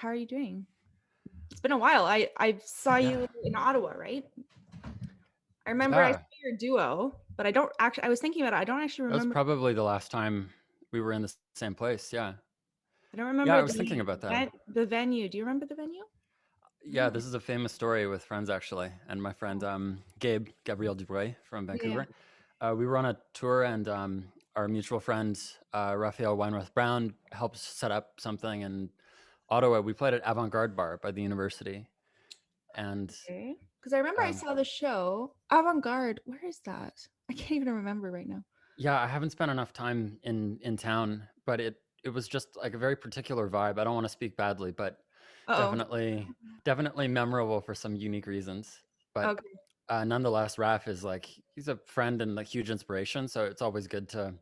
How are you doing? It's been a while. I saw Yeah. you in Ottawa, right? I remember I saw Yeah. your duo, but I don't actually. I was thinking about it. I don't actually That was remember. probably the last time we were in the same place. Yeah. I don't Yeah, remember I was thinking about that. the venue. Do you remember the venue? Yeah, No. this is a famous story with friends actually, and my friend Gabriel Dubois from Yeah. Vancouver. We were on a tour, and our mutual friend Raphael Weinroth Brown helped set up something in Ottawa. We played at Avant Garde Bar by the university, and Okay. Because I remember I um, saw the show Avant Garde. Where is that? I can't even remember right now. yeah, I haven't spent enough time in town, but it was just like a very particular vibe. I don't want to speak badly, but Uh definitely memorable for some unique reasons. oh. But Okay. nonetheless, Raf is like he's a friend and like huge inspiration. So it's always good to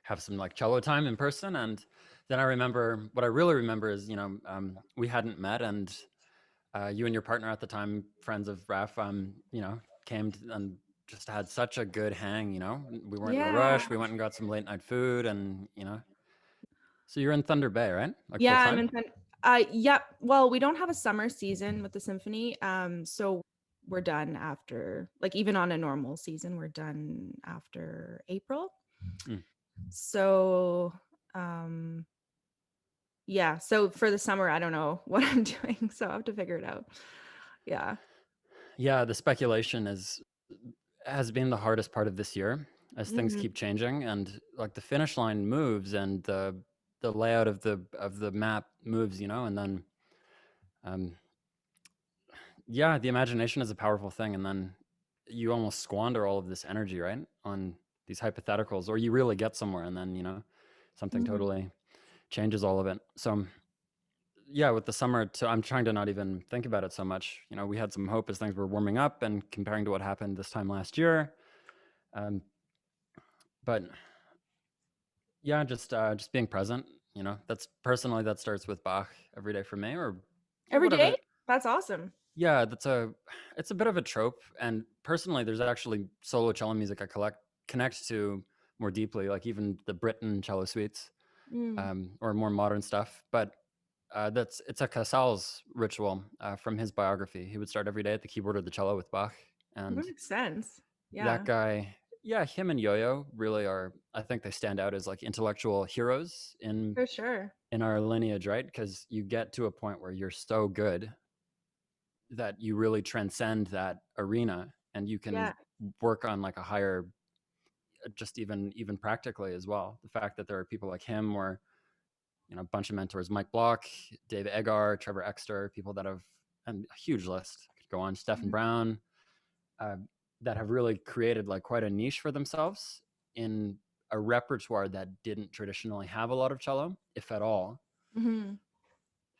have some like cello time in person. And then I remember what I really remember is we hadn't met, and you and your partner at the time, friends of Raf, came and just had such a good hang. We weren't in a Yeah. rush. We went and got some late night food, and so you're in Thunder Bay, right? Like full Yeah, I'm time. in. Yep. Well, we don't have a summer season with the symphony. So we're done after, like, even on a normal season, we're done after April. Mm. So, yeah. So for the summer, I don't know what I'm doing. So I have to figure it out. Yeah. Yeah, the speculation has been the hardest part of this year as things Mhm. keep changing, and like the finish line moves, and the layout of the map moves, and then um, yeah, the imagination is a powerful thing, and then you almost squander all of this energy, right, on these hypotheticals, or you really get somewhere, and then something Mhm. totally changes all of it. So yeah, with the summer, I'm trying to not even think about it so much. We had some hope as things were warming up, and comparing to what happened this time last year. Um, but yeah, just being present. That's personally that starts with Bach every day for me, or Every day? whatever. That's awesome. Yeah, it's a bit of a trope, and personally, there's actually solo cello music I connect to more deeply, like even the Britten cello suites, Mm. or more modern stuff. But it's a Casals ritual from his biography. He would start every day at the keyboard of the cello with Bach, That and makes sense. that Yeah. guy, yeah, him and Yo-Yo really are. I think they stand out as like intellectual heroes For sure. in our lineage, right? Because you get to a point where you're so good that you really transcend that arena, and you can Yeah. work on like a higher, just even practically as well. The fact that there are people like him, or a bunch of mentors, Mike Block, Dave Egar, Trevor Exter, people that have, and a huge list could go on, Stephen Mhm. Brown, uh, that have really created like quite a niche for themselves in a repertoire that didn't traditionally have a lot of cello, if at all. Mhm.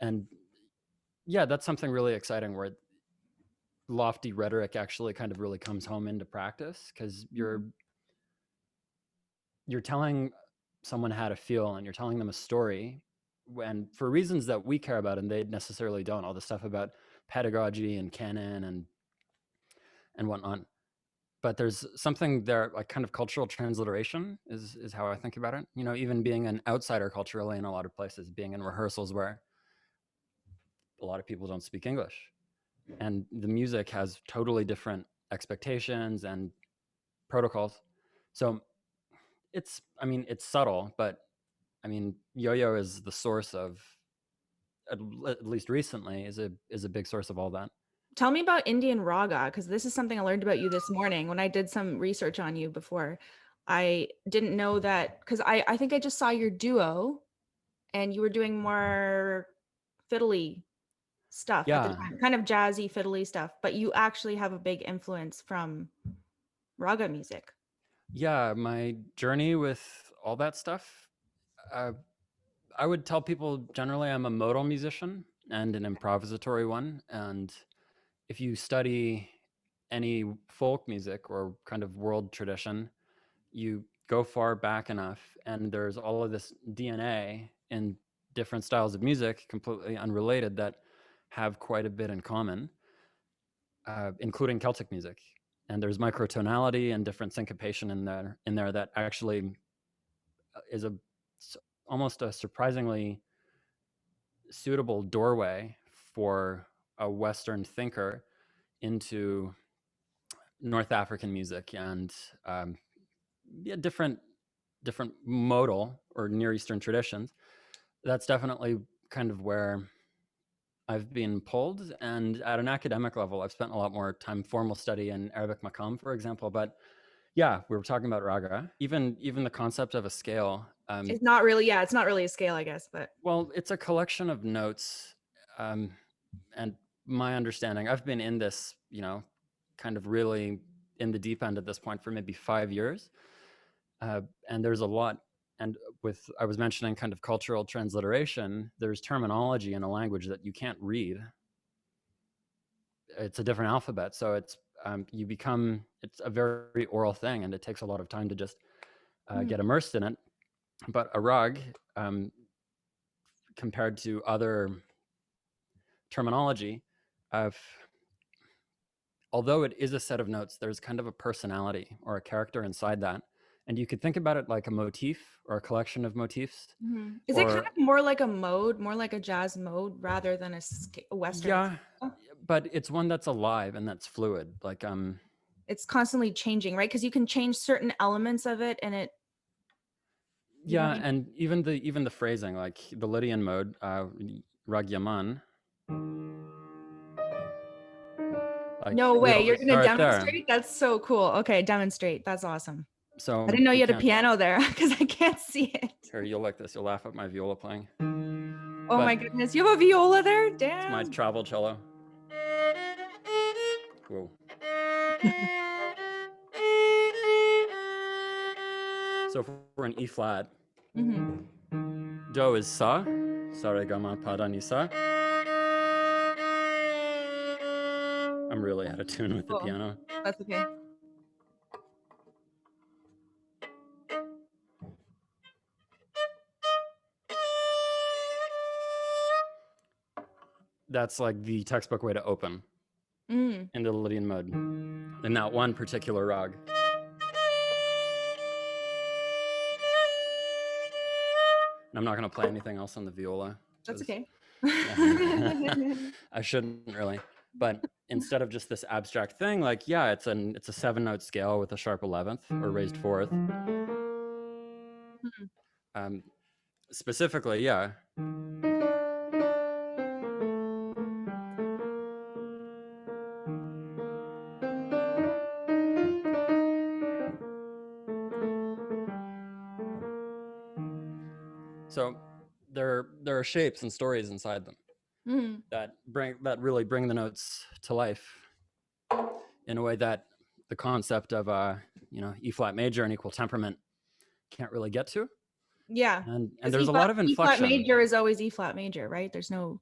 And yeah, that's something really exciting, where lofty rhetoric actually kind of really comes home into practice, because Mhm. you're telling someone how to feel, and you're telling them a story, when for reasons that we care about and they necessarily don't, all the stuff about pedagogy and canon and whatnot. But there's something there, like kind of cultural transliteration is how I think about it. Even being an outsider culturally in a lot of places, being in rehearsals where a lot of people don't speak English, and the music has totally different expectations and protocols. So it's subtle, but Yo-Yo is the source of, at least recently, is a big source of all that. Tell me about Indian Raga, because this is something I learned about you this morning when I did some research on you before. I didn't know that because I think I just saw your duo and you were doing more fiddly stuff at the Yeah, time, kind of jazzy fiddly stuff, but you actually have a big influence from Raga music. yeah. My journey with all that stuff, uh, I would tell people generally I'm a modal musician and an improvisatory one. And if you study any folk music or kind of world tradition, you go far back enough, and there's all of this DNA in different styles of music, completely unrelated, that have quite a bit in common, including Celtic music. And there's microtonality and different syncopation in there that actually is almost a surprisingly suitable doorway for a Western thinker into North African music and yeah, different modal or Near Eastern traditions. That's definitely kind of where I've been pulled. And at an academic level, I've spent a lot more time formal study in Arabic Maqam, for example. But yeah, we were talking about Raga. Even the concept of a scale. It's not really, yeah, it's not really a scale, I guess, but. Well, it's a collection of notes. And my understanding, I've been in this, kind of really in the deep end at this point for maybe 5 years. And there's a lot. And I was mentioning kind of cultural transliteration, there's terminology in a language that you can't read. It's a different alphabet. So it's a very oral thing, and it takes a lot of time to just get immersed in it. But a rag, compared to other terminology, although it is a set of notes, there's kind of a personality or a character inside that. And you could think about it like a motif or a collection of motifs. Is it kind of more like a mode, more like a jazz mode rather than a Western? Yeah, but it's one that's alive and that's fluid. Like it's constantly changing, right? Because you can change certain elements of it, and it. Yeah, I mean? And even the phrasing, like the Lydian mode, Ragyaman. Like, no way, you're gonna demonstrate? There. That's so cool. Okay, demonstrate. That's awesome. So I didn't know you had a piano there because I can't see it. Here, you'll like this. You'll laugh at my viola playing. Oh my goodness, you have a viola there? Damn. It's my travel cello. Whoa. So if we're in E flat, Do is sa, sa re ga ma pa da ni sa. I'm really out of tune with the piano. That's okay. That's like the textbook way to open into the Lydian mode in that one particular rag. And I'm not going to play anything else on the viola. That's okay. I shouldn't really. But instead of just this abstract thing, like, yeah, it's a 7-note scale with a sharp 11th or raised 4th. Specifically, yeah. So there are shapes and stories inside them that really bring the notes to life in a way that the concept of E flat major and equal temperament can't really get to. Yeah, and there's a lot of inflection. E flat major is always E flat major, right? There's no,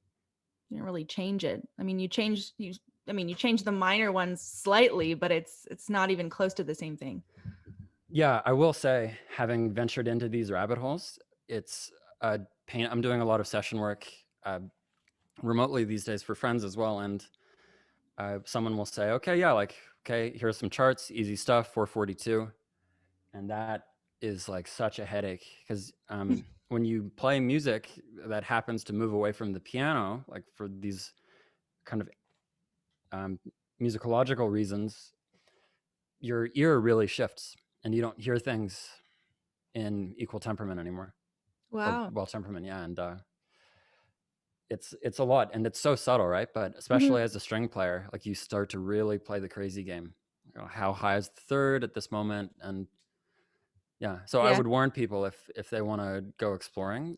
you don't really change it. I mean, you change the minor ones slightly, but it's not even close to the same thing. Yeah, I will say, having ventured into these rabbit holes, it's a pain. I'm doing a lot of session work remotely these days for friends as well, and someone will say, okay, yeah, like, okay, here's some charts, easy stuff, 442, and that is like such a headache because when you play music that happens to move away from the piano, like for these kind of musicological reasons, your ear really shifts and you don't hear things in equal temperament anymore. Wow. Well, temperament, yeah. And it's a lot, and it's so subtle, right? But especially as a string player, like you start to really play the crazy game. You know, how high is the third at this moment? And yeah, so I would warn people if they want to go exploring,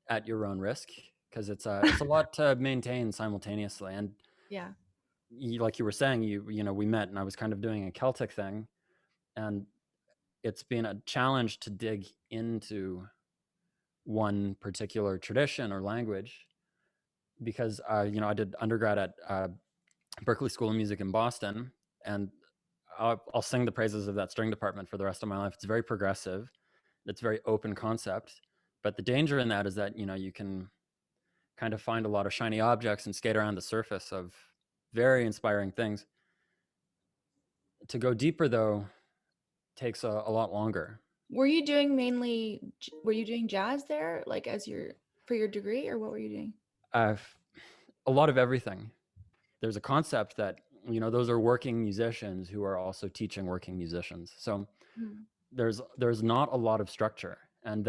at your own risk, because it's a lot to maintain simultaneously. And yeah, like you were saying, we met and I was kind of doing a Celtic thing, and it's been a challenge to dig into one particular tradition or language because I did undergrad at Berklee School of Music in Boston, and I'll sing the praises of that string department for the rest of my life. It's very progressive. It's very open concept, but the danger in that is that you can kind of find a lot of shiny objects and skate around the surface of very inspiring things. To go deeper, though, takes a lot longer. Were you doing jazz there, like for your degree, or what were you doing? Uh, a lot of everything. There's a concept that, those are working musicians who are also teaching working musicians. So Mm. there's not a lot of structure, and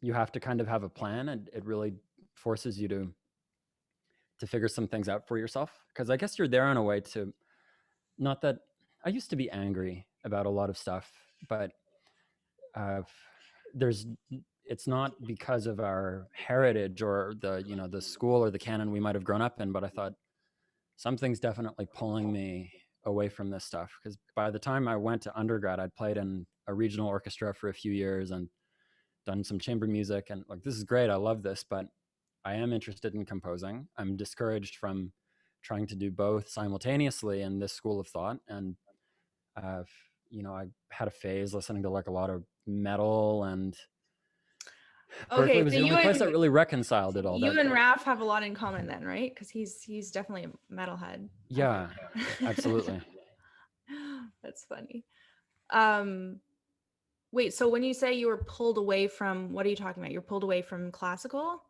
you have to kind of have a plan, and it really forces you to figure some things out for yourself, because I guess you're there in a way to, not that I used to be angry about a lot of stuff, but uh, there's it's not because of our heritage or the school or the canon we might have grown up in, but I thought something's definitely pulling me away from this stuff, because by the time I went to undergrad, I'd played in a regional orchestra for a few years and done some chamber music, and like, this is great, I love this, but I am interested in composing. I'm discouraged from trying to do both simultaneously in this school of thought. And uh, I had a phase listening to like a lot of metal, and Berklee Okay, was so the only place that really reconciled it all. you and Raf have a lot in common then, right? Because he's definitely a metalhead. Yeah, absolutely. That's funny. Wait, so when you say you were pulled away from, what are you talking about? You're pulled away from classical,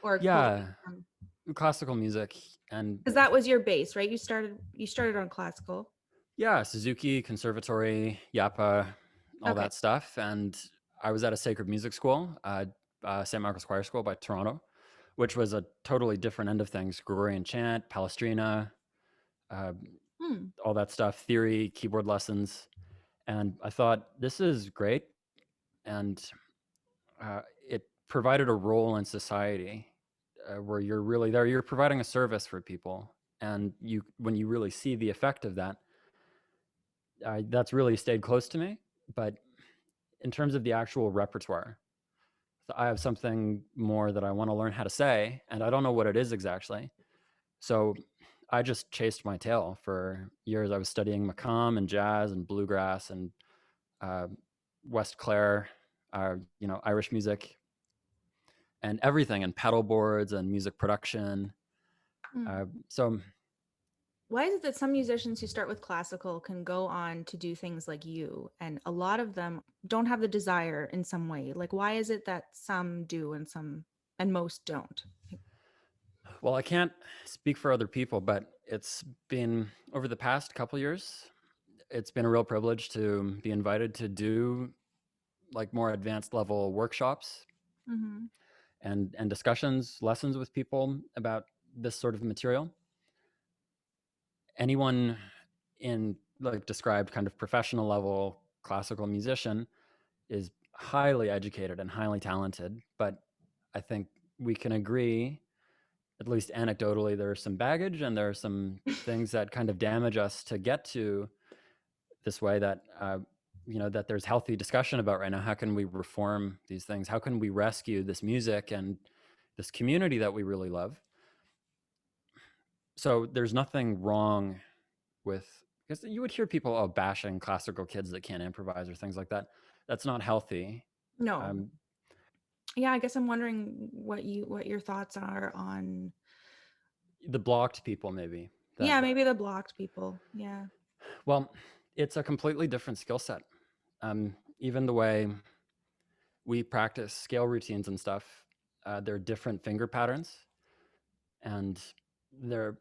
or pulled away Yeah, from, classical music. And because that was your base, right? You started on classical. yeah, Suzuki, Conservatory, Yapa, all Okay. that stuff. And I was at a sacred music school, St. Michael's Choir School by Toronto, which was a totally different end of things. Gregorian chant, Palestrina, uh, Hmm. all that stuff, theory, keyboard lessons. And I thought, this is great. And it provided a role in society where you're really there. You're providing a service for people. And when you really see the effect of that, that's really stayed close to me. But in terms of the actual repertoire, so I have something more that I want to learn how to say, and I don't know what it is exactly. So I just chased my tail for years. I was studying Maqam and jazz and bluegrass and uh, West Clare, Irish music and everything, and pedal boards and music production. Hmm. So Why is it that some musicians who start with classical can go on to do things like you, and a lot of them don't have the desire in some way? Like, why is it that some do and most don't? well, I can't speak for other people, but it's been over the past couple years, it's been a real privilege to be invited to do like more advanced level workshops Mm-hmm. and discussions, lessons with people about this sort of material. Anyone in like described kind of professional level classical musician is highly educated and highly talented, but I think we can agree, at least anecdotally, there's some baggage and there are some things that kind of damage us to get to this way that that there's healthy discussion about right now. How can we reform these things? How can we rescue this music and this community that we really love? So there's nothing wrong with, because you would hear people bashing classical kids that can't improvise or things like that. That's not healthy. No. Um, Yeah, I guess I'm wondering what your thoughts are on, the blocked people, maybe that. yeah, maybe the blocked people. Yeah. Well, it's a completely different skill set. Even the way we practice scale routines and stuff, there are different finger patterns, and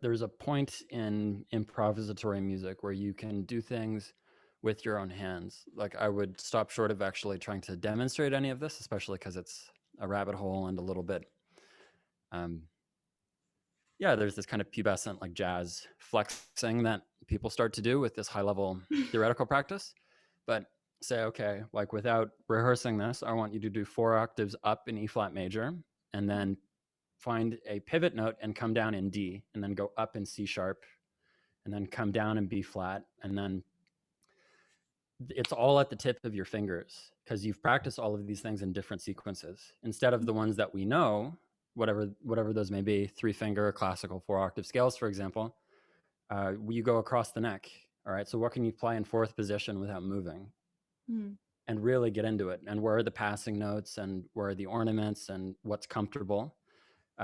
there's a point in improvisatory music where you can do things with your own hands. Like, I would stop short of actually trying to demonstrate any of this, especially because it's a rabbit hole and a little bit yeah, there's this kind of pubescent like jazz flexing that people start to do with this high level theoretical practice. But say, okay, like without rehearsing this, I want you to do 4 octaves up in E flat major, and then find a pivot note and come down in D, and then go up in C sharp, and then come down in B flat, and then it's all at the tip of your fingers because you've practiced all of these things in different sequences instead of the ones that we know, whatever those may be, 3-finger classical 4-octave scales, for example. You go across the neck. All right, so what can you play in 4th position without moving? Mm. And really get into it, and where are the passing notes, and where are the ornaments, and what's comfortable.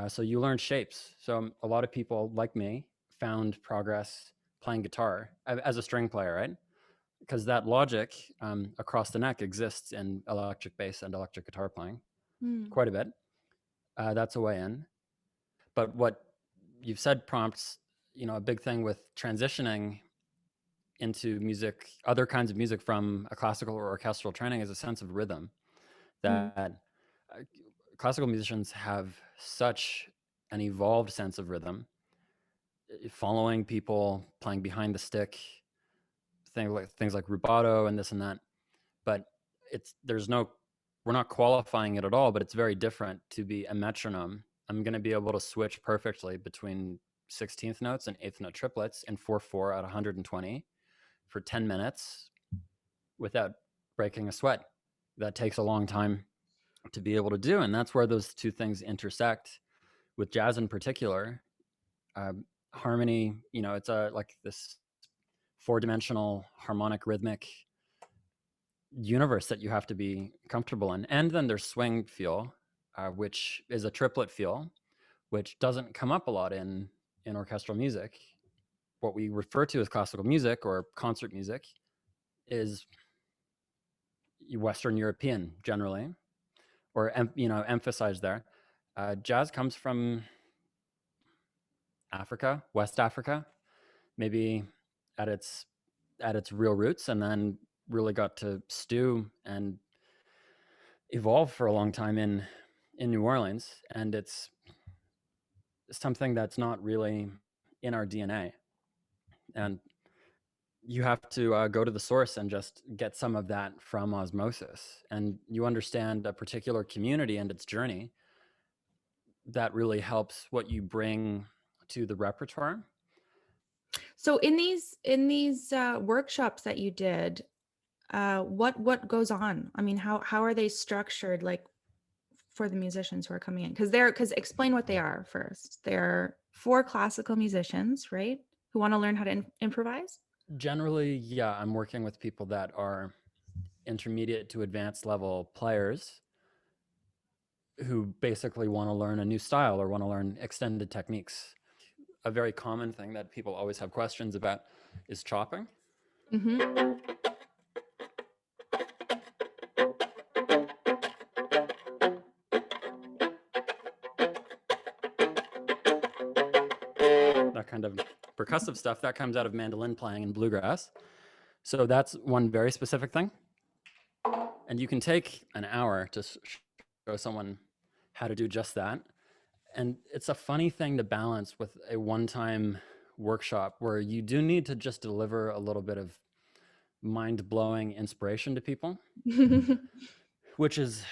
So you learn shapes. So a lot of people like me found progress playing guitar as a string player, right? Because that logic across the neck exists in electric bass and electric guitar playing Mm. quite a bit. That's a way in. But what you've said prompts, a big thing with transitioning into music, other kinds of music from a classical or orchestral training is a sense of rhythm Mm. that classical musicians have such an evolved sense of rhythm, following people, playing behind the stick, things like rubato and this and that. But we're not qualifying it at all, but it's very different to be a metronome. I'm going to be able to switch perfectly between 16th notes and eighth note triplets in 4/4 at 120 for 10 minutes without breaking a sweat. That takes a long time to be able to do. And that's where those two things intersect with jazz in particular. Harmony, it's like this 4-dimensional harmonic rhythmic universe that you have to be comfortable in. And then there's swing feel, which is a triplet feel, which doesn't come up a lot in orchestral music. What we refer to as classical music or concert music is Western European generally, or emphasized there. Jazz comes from Africa, West Africa, maybe at its real roots, and then really got to stew and evolve for a long time in New Orleans, and it's something that's not really in our DNA. And you have to go to the source and just get some of that from osmosis, and you understand a particular community and its journey. That really helps what you bring to the repertoire. So in these workshops that you did, what goes on? I mean, how are they structured, like for the musicians who are coming in? Because explain what they are first. They're for classical musicians, right? Who want to learn how to improvise. Generally, yeah, I'm working with people that are intermediate to advanced level players who basically want to learn a new style or want to learn extended techniques. A very common thing that people always have questions about is chopping. Mm-hmm. That kind of percussive stuff that comes out of mandolin playing and bluegrass. So that's one very specific thing. And you can take an hour to show someone how to do just that. And it's a funny thing to balance with a one-time workshop where you do need to just deliver a little bit of mind-blowing inspiration to people, which is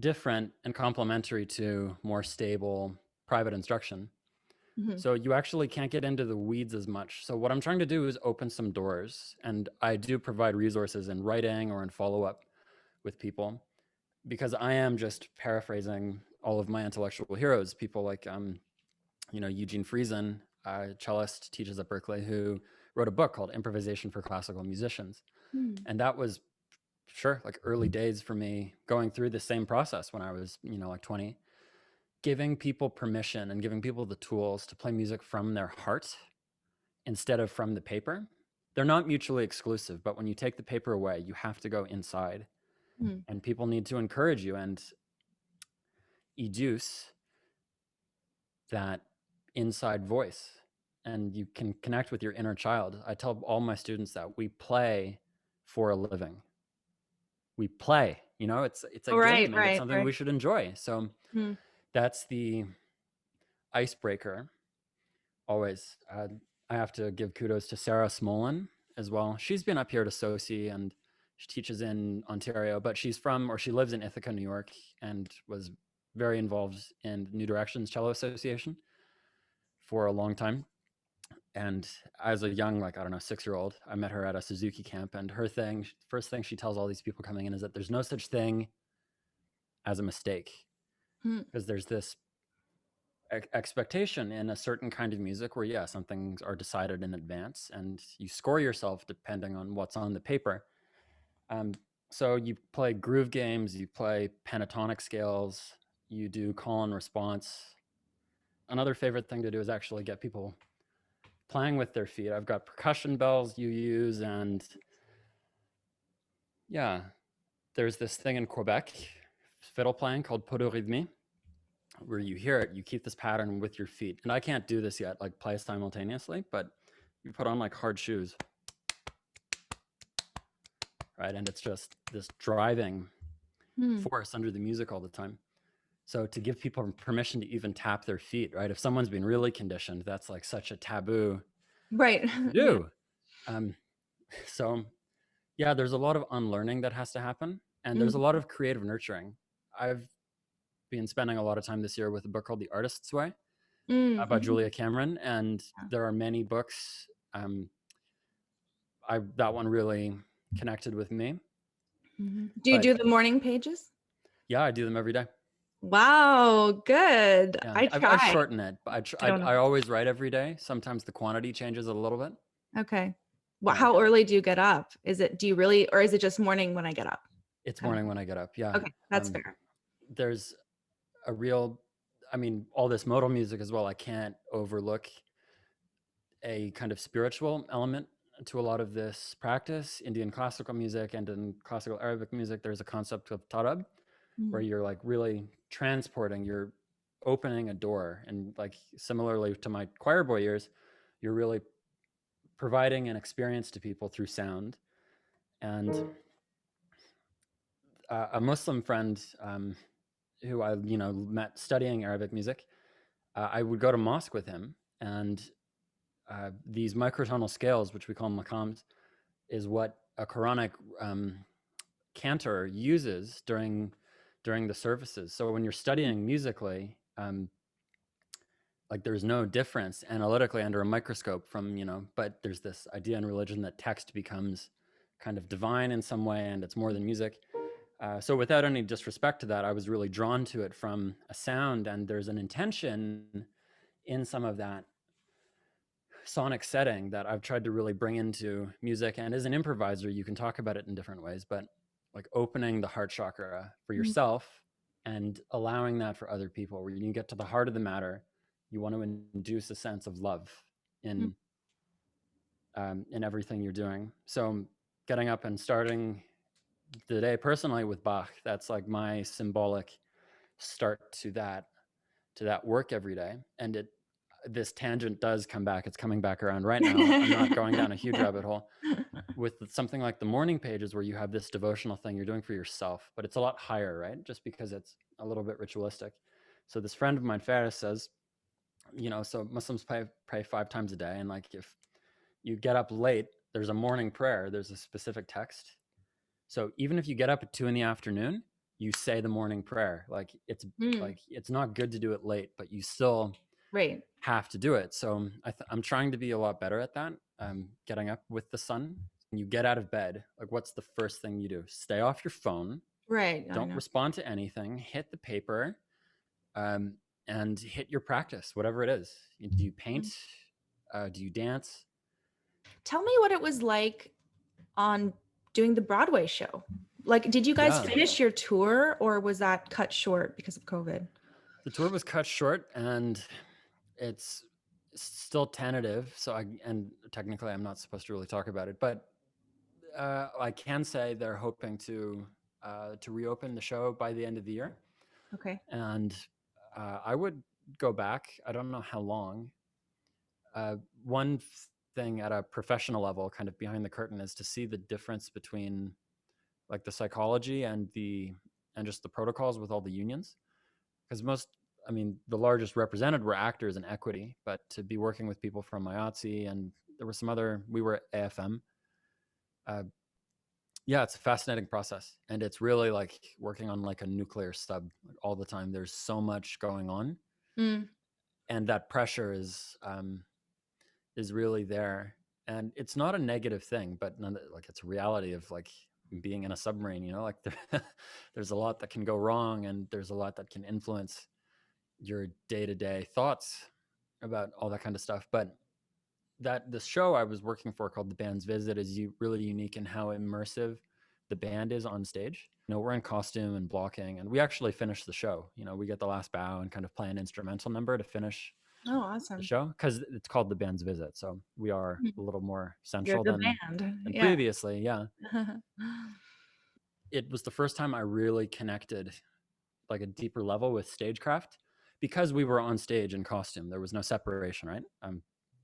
different and complementary to more stable private instruction. Mm-hmm. So you actually can't get into the weeds as much. So what I'm trying to do is open some doors, and I do provide resources in writing or in follow-up with people, because I am just paraphrasing all of my intellectual heroes, people like Eugene Friesen, cellist, teaches at Berklee, who wrote a book called Improvisation for Classical Musicians. Mm. And that was like early days for me, going through the same process when I was, like 20, giving people permission and giving people the tools to play music from their heart instead of from the paper. They're not mutually exclusive, but when you take the paper away, you have to go inside. Mm. And people need to encourage you and educe that inside voice, and you can connect with your inner child. I tell all my students that we play for a living. We play, it's a Oh, right, game, and it's right, something right. we should enjoy. So Mm. that's the icebreaker always. I have to give kudos to Sarah Smolin as well. She's been up here to SOCI and she teaches in Ontario, but she lives in Ithaca, New York, and was very involved in New Directions Cello Association for a long time. And as a young, 6-year-old, I met her at a Suzuki camp, and first thing she tells all these people coming in is that there's no such thing as a mistake, Mm. because there's this expectation in a certain kind of music where, yeah, some things are decided in advance and you score yourself depending on what's on the paper. So you play groove games, you play pentatonic scales, you do call and response. Another favorite thing to do is actually get people playing with their feet. I've got percussion bells you use, and yeah, there's this thing in Quebec, fiddle playing, called podo-rythmie, where you hear it, you keep this pattern with your feet. And I can't do this yet, like play simultaneously, but you put on like hard shoes, right? And it's just this driving Hmm. force under the music all the time. So to give people permission to even tap their feet, right? If someone's been really conditioned, that's like such a taboo Right. to Yeah. do. So yeah, there's a lot of unlearning that has to happen, and there's a lot of creative nurturing. I've been spending a lot of time this year with a book called The Artist's Way by Mm-hmm. Julia Cameron, and there are many books. That one really connected with me. Do you But do the morning pages? yeah, I do them every day. Wow, good. Yeah, I I've try. shortened it, but I don't know. I always write every day. Sometimes the quantity changes a little bit. Okay. Well, Yeah, how early do you get up? Do you really, or is it just morning when I get up? it's Kind morning when I get up. of. Yeah, Okay, that's fair. there's a real, I mean, all this modal music as well. I can't overlook a kind of spiritual element to a lot of this practice. Indian classical music and in classical Arabic music, there's a concept of tarab, where you're like really transporting, you're opening a door. And like similarly to my choir boy years, you're really providing an experience to people through sound. And a Muslim friend who I met studying Arabic music, I would go to mosque with him, and these microtonal scales, which we call maqams, is what a Quranic cantor uses during the services. So when you're studying musically, like there's no difference analytically under a microscope from, but there's this idea in religion that text becomes kind of divine in some way, and it's more than music. So without any disrespect to that, I was really drawn to it from a sound, and there's an intention in some of that sonic setting that I've tried to really bring into music. And as an improviser, you can talk about it in different ways, but like opening the heart chakra for yourself and allowing that for other people, where you get to the heart of the matter. You want to induce a sense of love in everything you're doing. So getting up and starting the day personally with Bach, that's like my symbolic start to that work every day. And this tangent does come back. It's coming back around right now. I'm not going down a huge rabbit hole with something like the morning pages, where you have this devotional thing you're doing for yourself, but it's a lot higher, right? Just because it's a little bit ritualistic. So this friend of mine, Faris, says, so Muslims pray 5 times a day. And like, if you get up late, there's a morning prayer, there's a specific text. So even if you get up at 2 p.m, you say the morning prayer. Like it's not good to do it late, but you still Right. have to do it. So I'm trying to be a lot better at that. Getting up with the sun. When you get out of bed, like what's the first thing you do? Stay off your phone. Right. I Don't know. respond to anything. Hit the paper, and hit your practice, whatever it is. Do you paint? Do you dance? Tell me what it was like on doing the Broadway show. Like, did you guys Yeah, finish your tour, or was that cut short because of COVID? the tour was cut short, and it's still tentative. So and technically I'm not supposed to really talk about it, but I can say they're hoping to reopen the show by the end of the year. Okay. And I would go back. I don't know how long. One thing at a professional level, kind of behind the curtain, is to see the difference between like the psychology and just the protocols with all the unions. Because the largest represented were actors and equity, but to be working with people from IATSE, and there were some other, we were at AFM. Yeah, it's a fascinating process, and it's really like working on like a nuclear sub all the time. There's so much going on, and that pressure is really there. And it's not a negative thing, but like it's a reality of like being in a submarine. Like there's a lot that can go wrong, and there's a lot that can influence your day-to-day thoughts about all that kind of stuff. But this show I was working for, called The Band's Visit, is really unique in how immersive the band is on stage. We're in costume and blocking, and we actually finish the show. We get the last bow and kind of play an instrumental number to finish Oh, the awesome. show, because it's called The Band's Visit. So we are a little more You're central the than band. Yeah. previously. Yeah. It was the first time I really connected like a deeper level with stagecraft, because we were on stage in costume, there was no separation, right?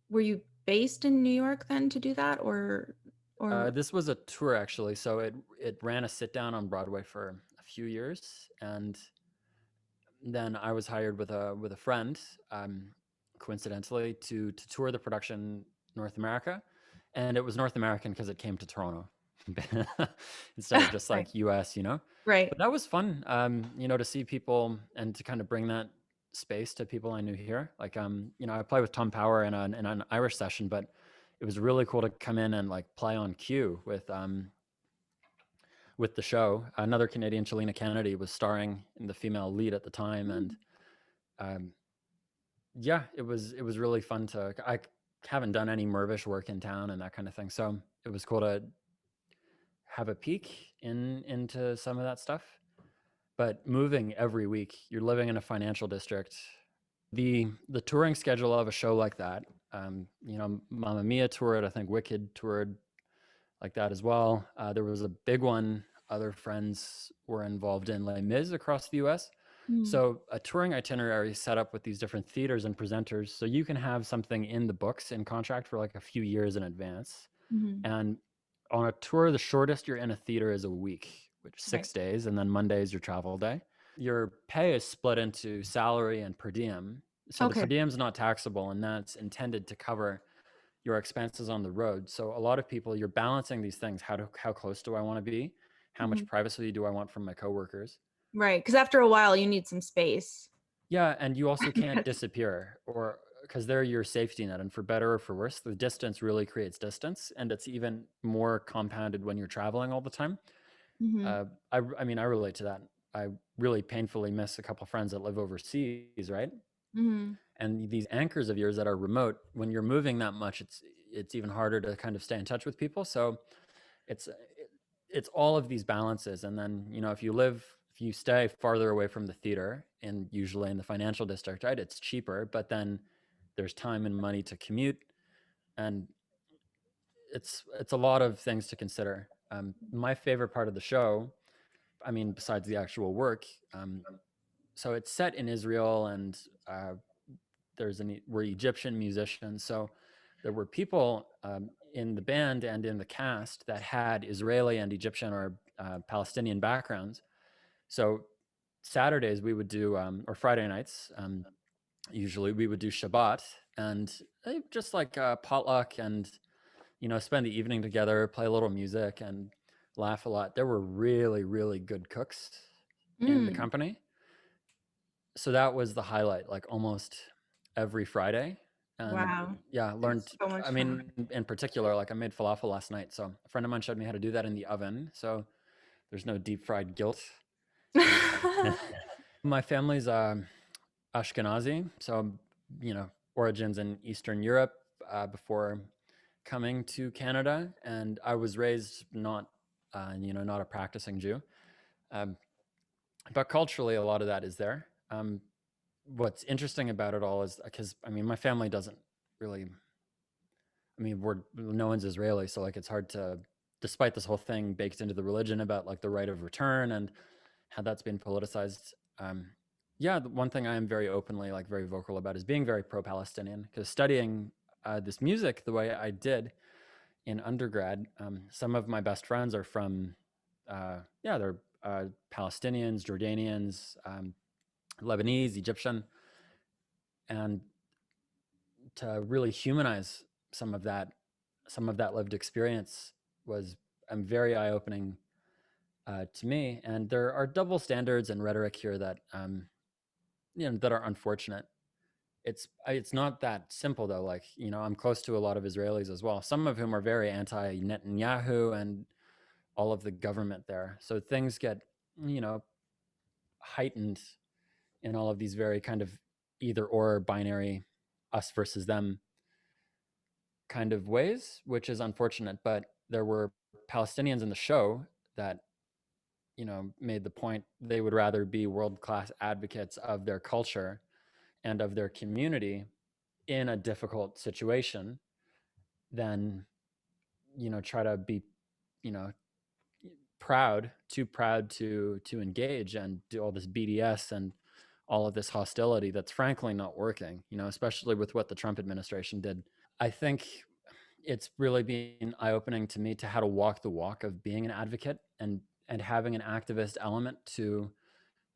Were you based in New York then to do that, or This was a tour actually, so it ran a sit down on Broadway for a few years, and then I was hired with a friend, coincidentally, to tour the production North America, and it was North American because it came to Toronto instead of just right, like US, you know. right. But that was fun, you know, to see people and to kind of bring that space to people I knew here. Like, you know, I play with Tom Power in an Irish session, but it was really cool to come in and like play on cue with the show. Another Canadian, Chelina Kennedy, was starring in the female lead at the time, and Mm. um, yeah, it was really fun to. I haven't done any Mervish work in town and that kind of thing, so it was cool to have a peek into some of that stuff. But moving every week, you're living in a financial district. The touring schedule of a show like that, you know, Mamma Mia toured. I think Wicked toured like that as well. There was a big one other friends were involved in, Les Mis, across the US. Mm. So a touring itinerary set up with these different theaters and presenters, so you can have something in the books in contract for like a few years in advance. Mhm. And on a tour, the shortest you're in a theater is a week, which is Right. 6 days, and then Monday is your travel day. Your pay is split into salary and per diem. So the per Okay. diem is not taxable, and that's intended to cover your expenses on the road. So a lot of people, you're balancing these things. How close do I want to be? How Mhm. much privacy do I want from my coworkers? Right, because after a while, you need some space. Yeah, and you also can't disappear, or because they're your safety net. And for better or for worse, the distance really creates distance, and it's even more compounded when you're traveling all the time. Mhm. Uh, I mean, I relate to that. I really painfully miss a couple friends that live overseas, right? Mhm. And these anchors of yours that are remote, when you're moving that much, it's even harder to kind of stay in touch with people. So it's it's all of these balances. And then, you know, if you stay farther away from the theater, and usually in the financial district, right, it's cheaper, but then there's time and money to commute, and it's a lot of things to consider. My favorite part of the show, I mean, besides the actual work, so it's set in Israel, and uh, we're Egyptian musicians, so there were people in the band and in the cast that had Israeli and Egyptian or Palestinian backgrounds. So Saturdays we would do, or Friday nights, usually we would do Shabbat, and just like potluck, and you know, spend the evening together, play a little music, and laugh a lot. There were really, really good cooks in the Mm. company, so that was the highlight, like almost every Friday. And Wow. yeah, That's learned, so much I fun. mean, in particular, like I made falafel last night. So a friend of mine showed me how to do that in the oven. So there's no deep fried guilt. And my family's Ashkenazi. So, you know, origins in Eastern Europe before coming to Canada. And I was raised not, you know, not a practicing Jew. Um, but culturally, a lot of that is there. What's interesting about it all is because, I mean, my family doesn't really, I mean, no one's Israeli, so like it's hard to, despite this whole thing baked into the religion about like the right of return and how that's been politicized. Yeah, the one thing I am very openly, like very vocal about, is being very pro-Palestinian, because studying this music the way I did in undergrad, some of my best friends are from, yeah, they're Palestinians, Jordanians, Lebanese, Egyptian, and to really humanize some of that some of that lived experience was very eye-opening to me. And there are double standards and rhetoric here that you know, that are unfortunate. It's not that simple though. Like, you know, I'm close to a lot of Israelis as well, some of whom are very anti Netanyahu and all of the government there, so things get, you know, heightened in all of these very kind of either or binary, us versus them kind of ways, which is unfortunate. But there were Palestinians in the show that, you know, made the point they would rather be world-class advocates of their culture and of their community in a difficult situation than, you know, try to be, you know, too proud to engage and do all this BDS and all of this hostility that's frankly not working, especially with what the Trump administration did. I think it's really been eye-opening to me to how to walk the walk of being an advocate and having an activist element to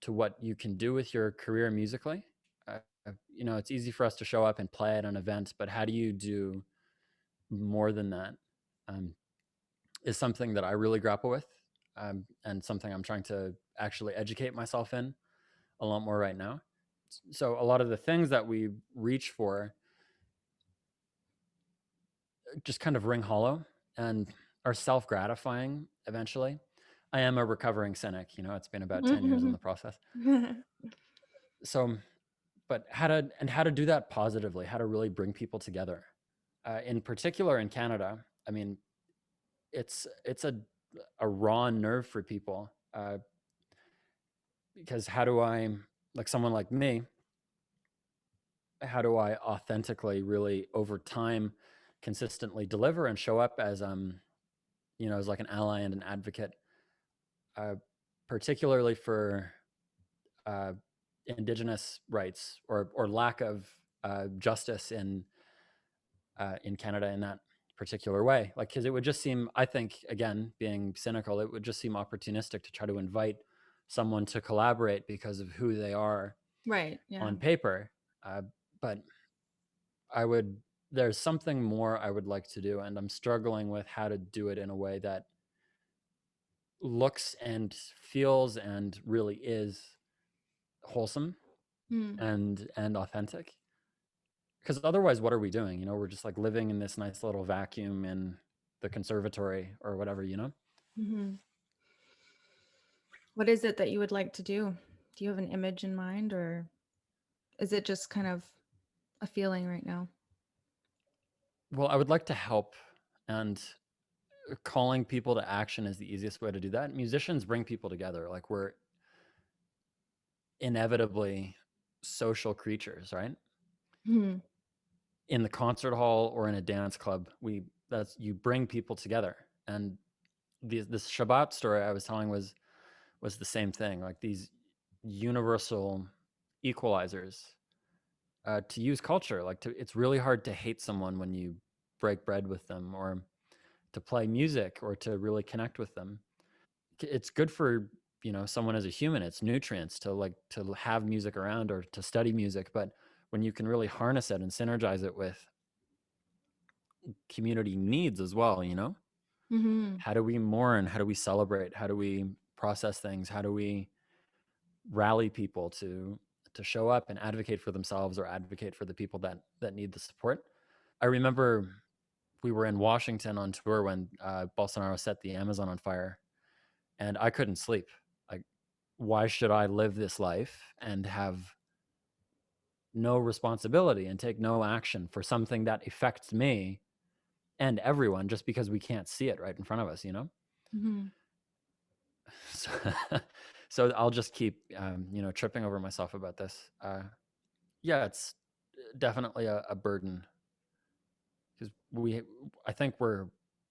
what you can do with your career musically. Uh, it's easy for us to show up and play at an event, but how do you do more than that? Is something that I really grapple with, and something I'm trying to actually educate myself in a lot more right now. So a lot of the things that we reach for just kind of ring hollow and are self-gratifying eventually. I am a recovering cynic, it's been about 10 years in the process. So, but how to do that positively, how to really bring people together. In particular in Canada, I mean, it's a raw nerve for people, because how do I, like someone like me, how do I authentically really over time consistently deliver and show up as as like an ally and an advocate, particularly for Indigenous rights or lack of justice in Canada in that particular way. Like, because it would just seem, I think, again, being cynical, it would just seem opportunistic to try to invite someone to collaborate because of who they are Right. Yeah. on paper. But there's something more I would like to do, and I'm struggling with how to do it in a way that looks and feels and really is wholesome and authentic. Because otherwise, what are we doing? We're just like living in this nice little vacuum in the conservatory or whatever, What is it that you would like to do? Do you have an image in mind, or is it just kind of a feeling right now? Well, I would like to help, and calling people to action is the easiest way to do that. Musicians bring people together. Like, we're inevitably social creatures, right? In the concert hall or in a dance club, you bring people together. And this Shabbat story I was telling was the same thing. Like, these universal equalizers, to use culture. Like, it's really hard to hate someone when you break bread with them, or to play music, or to really connect with them. It's good for someone as a human. It's nutrients to have music around or to study music. But when you can really harness it and synergize it with community needs as well, how do we mourn? How do we celebrate? How do we process things? How do we rally people to show up and advocate for themselves or advocate for the people that need the support? I remember we were in Washington on tour when Bolsonaro set the Amazon on fire, and I couldn't sleep. Like, why should I live this life and have no responsibility and take no action for something that affects me and everyone just because we can't see it right in front of us, So, so I'll just keep, tripping over myself about this. Yeah, it's definitely a burden, because I think we're,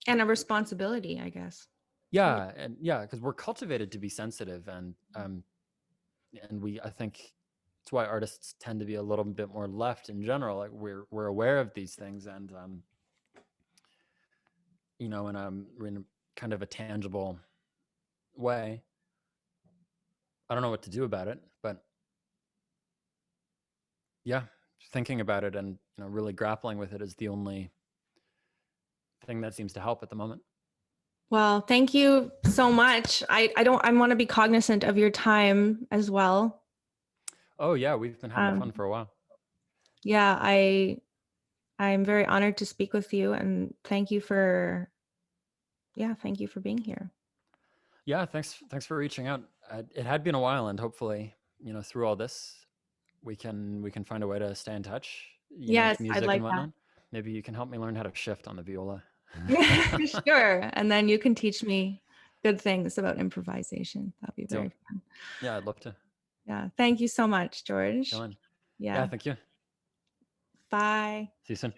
And a responsibility, I guess. yeah, and yeah, because we're cultivated to be sensitive, and I think it's why artists tend to be a little bit more left in general. Like, we're aware of these things, and in a kind of a tangible way. I don't know what to do about it, but yeah, thinking about it and really grappling with it is the only thing that seems to help at the moment. Well, thank you so much. I want to be cognizant of your time as well. Oh yeah, we've been having fun for a while. Yeah, I'm very honored to speak with you, and thank you for being here. Yeah, thanks for reaching out. It had been a while, and hopefully, through all this, we can find a way to stay in touch, Yes, with I'd music like and that. whatnot. Maybe you can help me learn how to shift on the viola. Sure. And then you can teach me good things about improvisation. That'd be very fun. Yeah, I'd love to. Yeah. Thank you so much, George. Go on. Yeah, Yeah. thank you. Bye. See you soon.